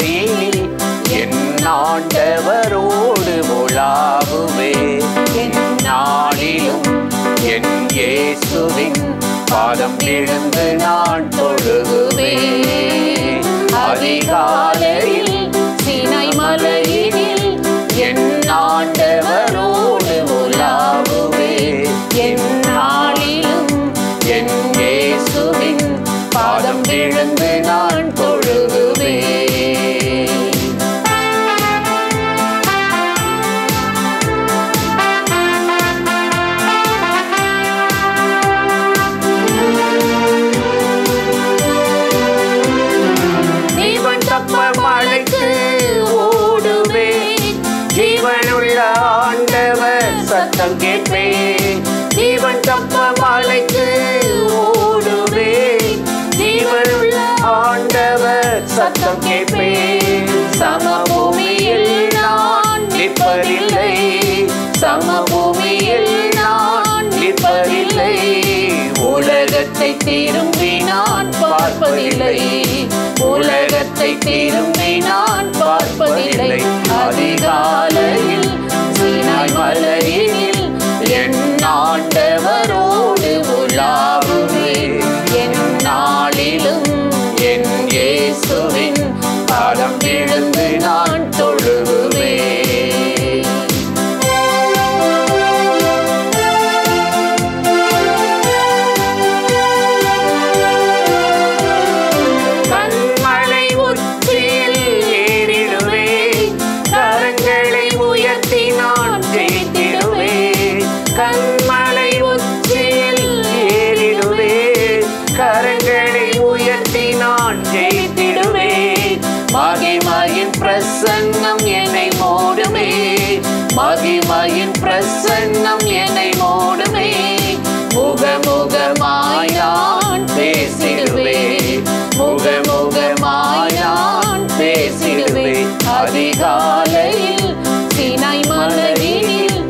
மலையினில் என் ஆண்டவரோடு உலாவுவே. என் நாளிலும் என் இயேசுவின் பாதம் விழுந்து நான் தொழுகுவே. அதிகாலையில் சீனாய் மலையினில் என் ஆண்டவரோடு உலாவுவே. என் நாளிலும் என் இயேசுவின் பாதம் விழுந்து நான் தொழுகுவே. மலைக்கு ஓடுவே, ஜீவனுள்ள ஆண்டவர் சத்தம் கேட்பே. ஜீவன் தப்ப மலைக்கு ஓடுவே, ஜீவனுள்ள ஆண்டவர் சத்தம் கேட்பே. சமபூமியில் நான் நிற்பதில்லை, சமபூமியில் நான் நிற்பதில்லை. உலகத்தை திரும்பி நான் பார்ப்பதில்லை, உலகத்தை திரும்பி நான் பார்ப்பதில்லை. அதிகாலையில் சீனாய் மலையினில் என் ஆண்டவரோடு உலாவுவே. என் நாளிலும் என் இயேசுவின் பாதம் விழுந்து நான் தொழுகுவே. மகிமையின் பிரசன்னம் என்னை மூடுமே, மகிமையின் பிரசன்னம் என்னை மூடுமே. முகமுகமாய் நான் பேசிடுவே, முகமுகமாய் நான் பேசிடுவே. அதிகாலையில் சீனாய் மலையினில்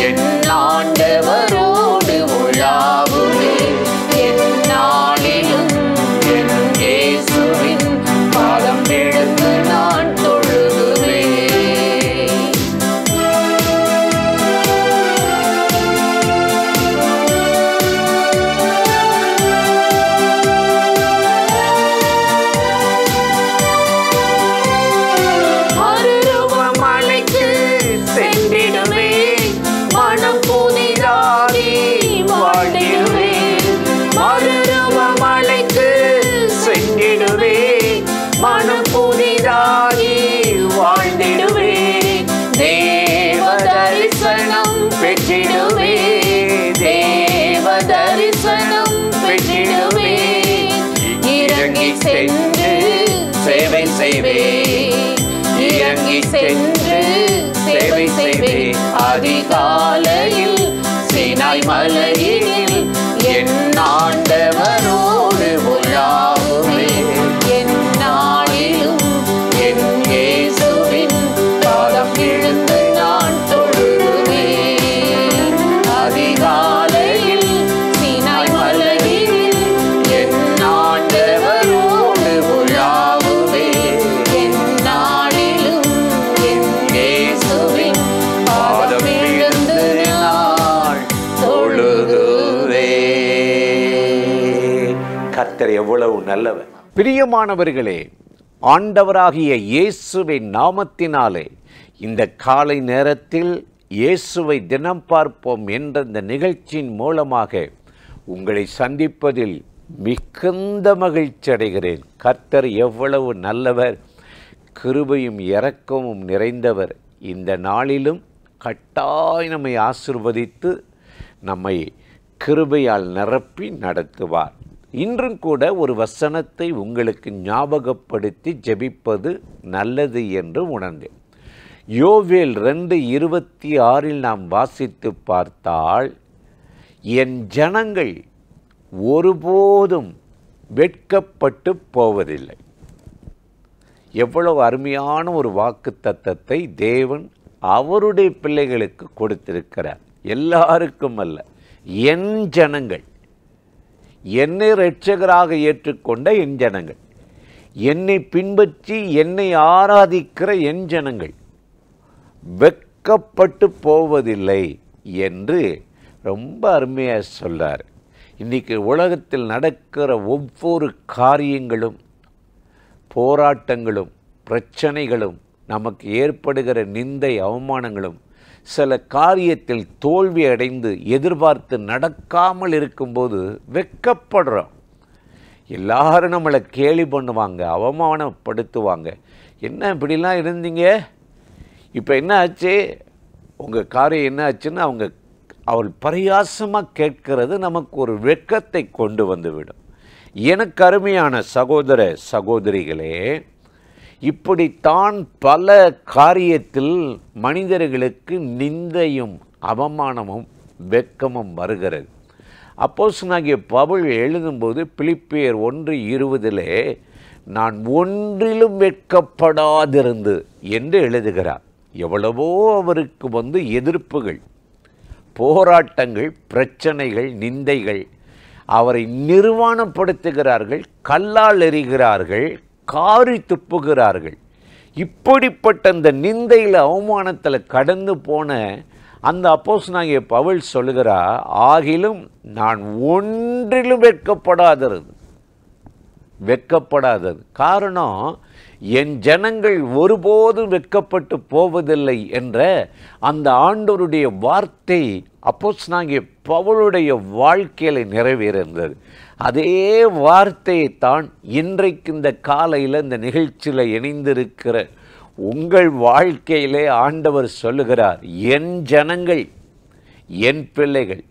என் ஆண்டவரோடு உலாவுவே. என் நாளிலும் என் இயேசுவின் பாதம் விழுந்து நான் தொழுகுவே. மலைக்கு சென்றிடுவே, மனம் புதிதாகி வாழ்ந்திடுவே. மலைக்கு சென்றிடுவே, மனம் புதிதாகி வாழ்ந்திடுவே. தேவ தரிசனம் பெற்றிடுவே, தேவ தரிசனம் பெற்றிடுவே. இறங்கி சென்று சேவை செய்வே, இறங்கி சென்று சேவை செய்வே. அதிகாலையில் சீனாய் மலையினில் என் ஆண்டவரோடு உலாவுவே. என் நாளிலும் என் இயேசுவின் பாதம் விழுந்து நான் தொழுகுவே. அதிகாலையில் சீனாய் மலையினில் என் ஆண்டவரோடு உலாவுவே. என் நாளிலும் என் இயேசுவின் பாதம் விழுந்து நான் தொழுகுவே. கர்த்தர் எவ்வளவு நல்லவர்! பிரியமானவர்களே, ஆண்டவராகிய இயேசுவின் நாமத்தினாலே இந்த காலை நேரத்தில் இயேசுவை தினம் பார்ப்போம் என்ற இந்த நிகழ்ச்சியின் மூலமாக உங்களை சந்திப்பதில் மிகுந்த மகிழ்ச்சி அடைகிறேன். கர்த்தர் எவ்வளவு நல்லவர், கிருபையும் இரக்கமும் நிறைந்தவர். இந்த நாளிலும் கட்டாய் நம்மை ஆசீர்வதித்து நம்மை கிருபையால் நிரப்பி நடத்துவார். இன்றும் கூட ஒரு வசனத்தை உங்களுக்கு ஞாபகப்படுத்தி ஜெபிப்பது நல்லது என்று உணர்ந்தேன். யோவேல் 2:26 நாம் வாசித்து பார்த்தால், என் ஜனங்கள் ஒருபோதும் வெட்கப்பட்டு போவதில்லை. எவ்வளவு அருமையான ஒரு வாக்குத்தத்தத்தை தேவன் அவருடைய பிள்ளைகளுக்கு கொடுத்திருக்கிறார். எல்லாருக்கும் அல்ல, என் ஜனங்கள், என்னை இரட்சகராக ஏற்றுக்கொண்ட என் ஜனங்கள். என்னை பின்பற்றி என்னை ஆராதிக்கிற என் ஜனங்கள் வெட்கப்பட்டு போவதில்லை என்று ரொம்ப அருமையாக சொல்றார். இன்றைக்கி உலகத்தில் நடக்கிற ஒவ்வொரு காரியங்களும், போராட்டங்களும், பிரச்சனைகளும், நமக்கு ஏற்படுகிற நிந்தை, அவமானங்களும், சில காரியத்தில் தோல்வி அடைந்து எதிர்பார்த்து நடக்காமல் இருக்கும்போது வெட்கப்படுறோம். எல்லாரும் நம்மளை கேலி பண்ணுவாங்க, அவமானப்படுத்துவாங்க. என்ன இப்படிலாம் இருந்தீங்க, இப்போ என்ன ஆச்சு, உங்கள் காரியம் என்ன ஆச்சுன்னு அவள் பரியாசமாக கேட்கிறது நமக்கு ஒரு வெட்கத்தை கொண்டு வந்துவிடும். எனக்கு அருமையான சகோதர சகோதரிகளே, இப்படித்தான் பல காரியத்தில் மனிதர்களுக்கு நிந்தையும் அவமானமும் வெட்கமும் வருகிறது. அப்போஸ்தலனாகிய பவுல் எழுதும்போது பிலிப்பியர் 1:20 நான் ஒன்றிலும் வெட்கப்படாதிருந்து என்று எழுதுகிறார். எவ்வளவோ அவருக்கு எதிர்ப்புகள், போராட்டங்கள், பிரச்சனைகள், நிந்தைகள், அவரை நிர்வாணப்படுத்துகிறார்கள், கல்லால் எறிகிறார்கள், காரி துப்புகிறார்கள். இப்படிப்பட்ட அந்த நிந்தையில் அவமானத்தில் கடந்து போன அந்த அப்போஸ்தலனாகிய பவுல் சொல்லுகிறார், ஆகிலும் நான் ஒன்றிலும் வெட்கப்படாதது. காரணம், என் ஜனங்கள் ஒருபோதும் வெட்கப்பட்டு போவதில்லை என்ற அந்த ஆண்டவருடைய வார்த்தை அப்போஸ்தலனாகிய பவுலுடைய வாழ்க்கையில் நிறைவேறியிருந்தது. அதே வார்த்தையை தான் இன்றைக்கு இந்த காலையில் இந்த நிகழ்ச்சியில் இணைந்திருக்கிற உங்கள் வாழ்க்கையிலே ஆண்டவர் சொல்லுகிறார், என் ஜனங்கள், என் பிள்ளைகள்.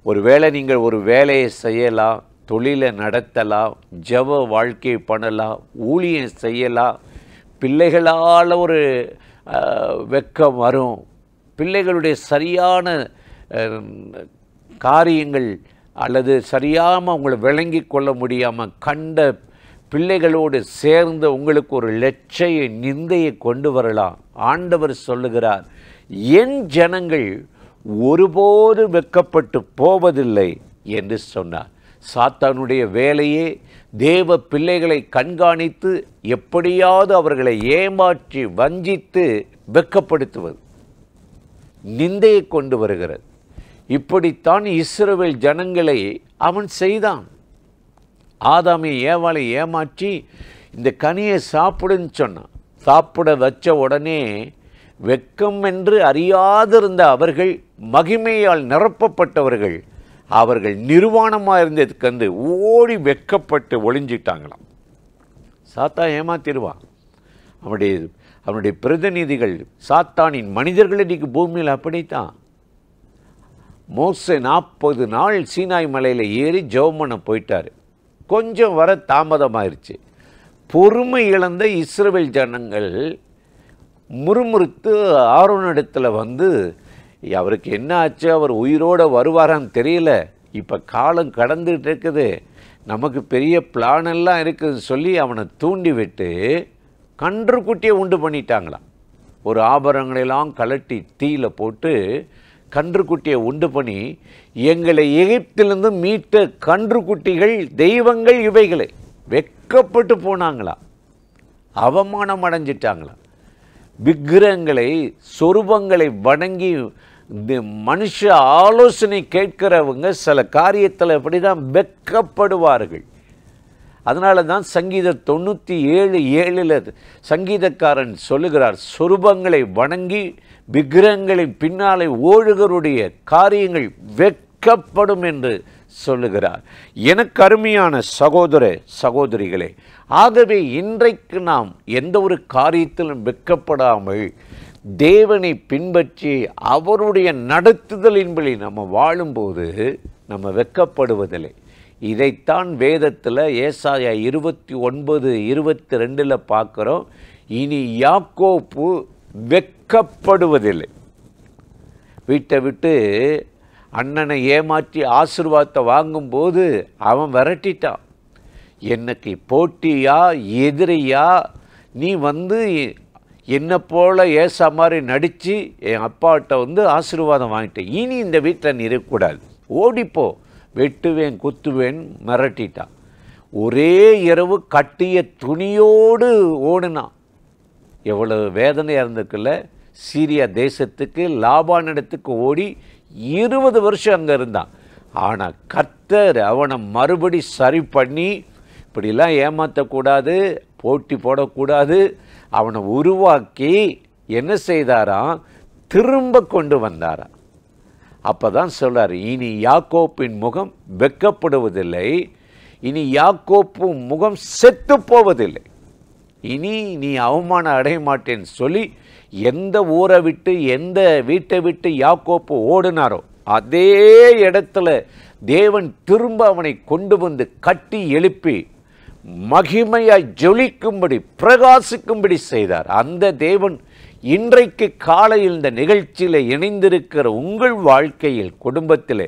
ஒருவேளை நீங்கள் ஒரு வேலையை செய்யலாம், தொழிலை நடத்தலாம், ஜெப வாழ்க்கையை பண்ணலாம், ஊழியம் செய்யலாம். பிள்ளைகளால் ஒரு வெட்கம் வரும். பிள்ளைகளுடைய சரியான காரியங்கள் அல்லது சரியாமல் உங்களை விளங்கி கொள்ள முடியாமல் கண்ட பிள்ளைகளோடு சேர்ந்து உங்களுக்கு ஒரு லட்சிய நிந்தையை கொண்டு வரலாம். ஆண்டவர் சொல்லுகிறார், என் ஜனங்கள் ஒருபோது வெட்கப்பட்டு போவதில்லை என்று சொன்னார். சாத்தானுடைய வேலையே தேவ பிள்ளைகளை கண்காணித்து எப்படியாவது அவர்களை ஏமாற்றி வஞ்சித்து வெட்கப்படுத்துவது, நிந்தையை கொண்டு வருகிறது. இப்படித்தான் இஸ்ரவேல் ஜனங்களை அவன் செய்தான். ஆதாமை ஏவாளை ஏமாற்றி இந்த கனியை சாப்பிடுன்னு சொன்னான். சாப்பிட வச்ச உடனே வெட்கம் என்று அறியாதிருந்த அவர்கள், மகிமையால் நிரப்பப்பட்டவர்கள், அவர்கள் நிர்வாணமாக இருந்தது கண்டு ஓடி வெட்கப்பட்டு ஒளிஞ்சிட்டாங்களாம். சாத்தான் ஏமாத்திடுவான். அவனுடைய பிரதிநிதிகள் சாத்தானின் மனிதர்கள் இன்றைக்கு பூமியில் அப்படித்தான். மோசே 40 நாள் சீனாய் மலையில் ஏறி ஜெபம் பண்ண போயிட்டார். கொஞ்சம் வர தாமதமாயிருச்சு. பொறுமை இழந்த இஸ்ரவேல் ஜனங்கள் முறுமுறுத்து ஆரோனிடத்தில் அவருக்கு என்ன ஆச்சு, அவர் உயிரோடு வருவாரான்னு தெரியல, இப்போ காலம் கடந்துகிட்டு இருக்குது, நமக்கு பெரிய பிளான் எல்லாம் இருக்குதுன்னு சொல்லி அவனை தூண்டி விட்டு கன்றுக்குட்டியை உண்டு பண்ணிட்டாங்களாம். ஒரு ஆபரணங்களெல்லாம் கலட்டி தீயில போட்டு கன்றுக்குட்டியை உண்டு பண்ணி, எங்களை எகிப்திலிருந்து மீட்ட கன்றுக்குட்டிகள் தெய்வங்கள் இவைகளை வெட்கப்பட்டு போனாங்களாம், அவமானம் அடைஞ்சிட்டாங்களாம். விக்கிரகங்களை, சொரூபங்களை வணங்கி மனுஷ ஆலோசனை கேட்கிறவங்க சில காரியத்தில் அப்படி தான் வெட்கப்படுவார்கள். அதனால தான் சங்கீதம் 97:7 சங்கீதக்காரன் சொல்லுகிறார், சொரூபங்களை வணங்கி விக்கிரகங்களின் பின்னாலே ஓடுகளுடைய காரியங்கள் வெட்கப்படும் என்று சொல்லுகிறார். எனக்கு அருமையான சகோதர சகோதரிகளே, ஆகவே இன்றைக்கு நாம் எந்த ஒரு காரியத்திலும் வெட்கப்படாமல் தேவனை பின்பற்றி அவருடைய நடத்துதலின்படி நம்ம வாழும்போது நம்ம வெட்கப்படுவதில்லை. இதைத்தான் வேதத்தில் ஏசாயா 29:22 பார்க்குறோம். இனி யாக்கோப்பு வெட்கப்படுவதில்லை. வீட்டை விட்டு அண்ணனை ஏமாற்றி ஆசீர்வாதத்தை வாங்கும்போது அவன் விரட்டிட்டான். எனக்கு போட்டியா எதிரியா, நீ என்னை போல் ஏசா மாதிரி நடித்து என் அப்பாட்ட ஆசீர்வாதம் வாங்கிட்டேன், இனி இந்த வீட்டில் நீ இருக்கக்கூடாது, ஓடிப்போ, வெட்டுவேன் குத்துவேன் மிரட்டிட்டான். ஒரே இரவு கட்டிய துணியோடு ஓடுனான். எவ்வளவு வேதனையாக இருந்திருக்குல்ல. சீரியா தேசத்துக்கு லாபானிடத்துக்கு ஓடி 20 வருஷம் அங்கே இருந்தான். ஆனால் கர்த்தர் அவனை மறுபடி சரி பண்ணி, இப்படிலாம் ஏமாற்றக்கூடாது, போட்டி போடக்கூடாது, அவனை உருவாக்கி என்ன செய்தாராம், திரும்ப கொண்டு வந்தாராம். அப்போ தான் சொல்கிறார், இனி யாக்கோப்பின் முகம் வெட்கப்படுவதில்லை, இனி யாக்கோப்பு முகம் செத்து போவதில்லை, இனி நீ அவமானம் அடைய மாட்டேன்னு சொல்லி எந்த ஊரை விட்டு எந்த வீட்டை விட்டு யாக்கோப்பு ஓடினாரோ அதே இடத்துல தேவன் திரும்ப அவனை கொண்டு வந்து கட்டி எழுப்பி மகிமையாய் ஜொலிக்கும்படி பிரகாசிக்கும்படி செய்தார். அந்த தேவன் இன்றைக்கு காலையில் இந்த நிகழ்ச்சியில் இணைந்திருக்கிற உங்கள் வாழ்க்கையில், குடும்பத்தில்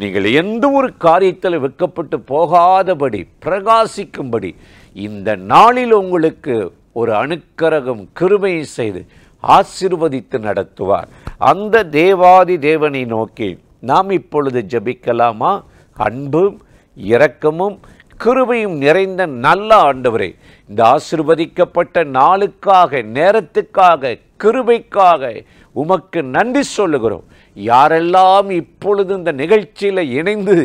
நீங்கள் எந்த ஒரு காரியத்தில் வெட்கப்பட்டு போகாதபடி பிரகாசிக்கும்படி இந்த நாளில் உங்களுக்கு ஒரு அனுக்கிரகம் கிருபையை செய்து ஆசீர்வதித்து நடத்துவார். அந்த தேவாதி தேவனை நோக்கி நாம் இப்பொழுது ஜெபிக்கலாமா? அன்பும் இரக்கமும் கிருபையும் நிறைந்த நல்ல ஆண்டவரே, இந்த ஆசீர்வதிக்கப்பட்ட நாளுக்காக, நேரத்துக்காக, கிருபைக்காக உமக்கு நன்றி சொல்லுகிறோம். யாரெல்லாம் இப்பொழுது இந்த நிகழ்ச்சியில் இணைந்து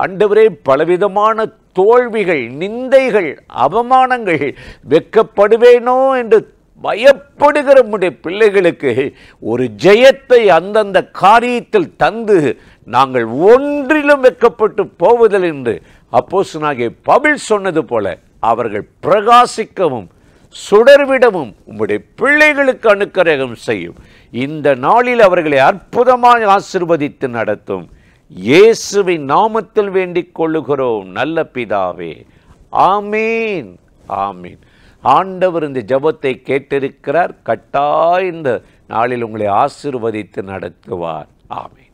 ஆண்டவரே பலவிதமான தோல்விகள், நிந்தைகள், அவமானங்கள், வெட்கப்படுவேனோ என்று பயப்படுகிற நம்முடைய பிள்ளைகளுக்கு ஒரு ஜெயத்தை அந்தந்த காரியத்தில் தந்து நாங்கள் ஒன்றிலும் வெட்கப்பட்டு போவதில்லை என்று அப்போஸ்தலனாகிய பவுல் சொன்னது போல அவர்கள் பிரகாசிக்கவும் சுடர்விடவும் உம்முடைய பிள்ளைகளுக்கு அனுக்கிரகம் செய்யும். இந்த நாளில் அவர்களை அற்புதமாக ஆசீர்வதித்து நடத்தும். இயேசுவின் நாமத்தில் வேண்டிக் கொள்ளுகிறோம் நல்ல பிதாவே, ஆமீன், ஆமீன். ஆண்டவர் இந்த ஜெபத்தை கேட்டிருக்கிறார். கட்டாய இந்த நாளில் உங்களை ஆசீர்வதித்து நடத்துவார். ஆமீன்.